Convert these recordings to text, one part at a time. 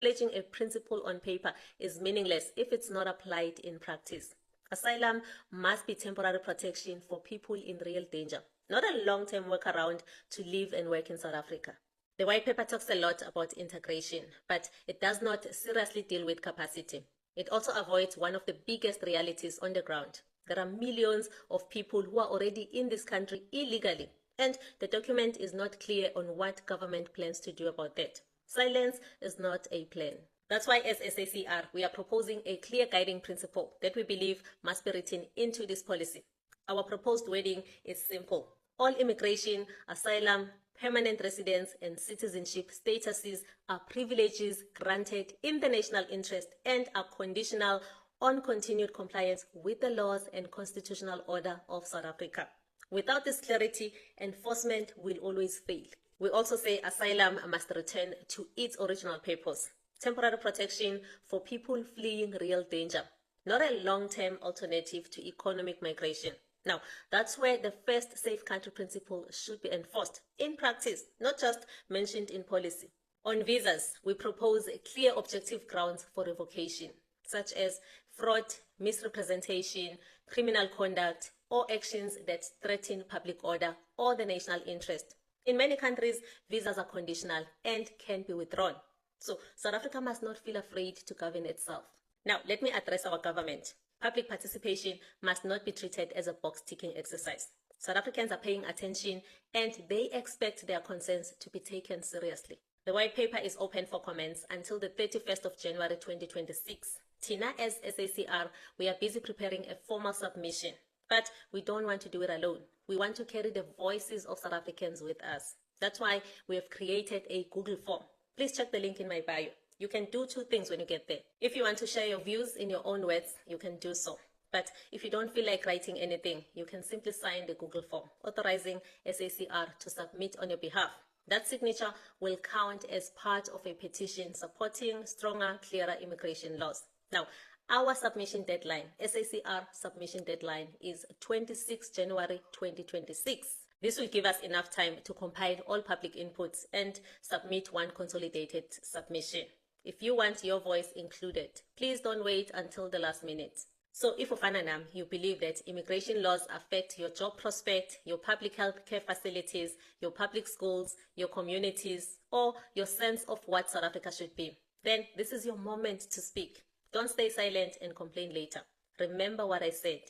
Pledging a principle on paper is meaningless if it's not applied in practice. Asylum must be temporary protection for people in real danger, not a long-term workaround to live and work in South Africa. The white paper talks a lot about integration, but it does not seriously deal with capacity. It also avoids one of the biggest realities on the ground. There are millions of people who are already in this country illegally, and the document is not clear on what government plans to do about that. Silence is not a plan. That's why as SACR, we are proposing a clear guiding principle that we believe must be written into this policy. Our proposed wording is simple. All immigration, asylum, permanent residence, and citizenship statuses are privileges granted in the national interest and are conditional on continued compliance with the laws and constitutional order of South Africa. Without this clarity, enforcement will always fail. We also say asylum must return to its original purpose: temporary protection for people fleeing real danger, not a long-term alternative to economic migration. Now, that's where the first safe country principle should be enforced in practice, not just mentioned in policy. On visas, we propose clear objective grounds for revocation, such as fraud, misrepresentation, criminal conduct, or actions that threaten public order or the national interest. In many countries, visas are conditional and can be withdrawn. So South Africa must not feel afraid to govern itself. Now, let me address our government. Public participation must not be treated as a box-ticking exercise. South Africans are paying attention and they expect their concerns to be taken seriously. The white paper is open for comments until the 31st of January 2026. Tina, as SACR, we are busy preparing a formal submission, but we don't want to do it alone. We want to carry the voices of South Africans with us. That's why we have created a Google form. Please check the link in my bio. You can do two things when you get there. If you want to share your views in your own words, you can do so. But if you don't feel like writing anything, you can simply sign the Google form, authorizing SACR to submit on your behalf. That signature will count as part of a petition supporting stronger, clearer immigration laws. Now, our submission deadline, SACR submission deadline, is 26 January 2026. This will give us enough time to compile all public inputs and submit one consolidated submission. If you want your voice included, please don't wait until the last minute. So if Ufananam, you believe that immigration laws affect your job prospect, your public health care facilities, your public schools, your communities, or your sense of what South Africa should be, then this is your moment to speak. Don't stay silent and complain later. Remember what I said.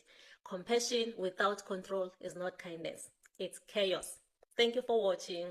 Compassion without control is not kindness. It's chaos. Thank you for watching.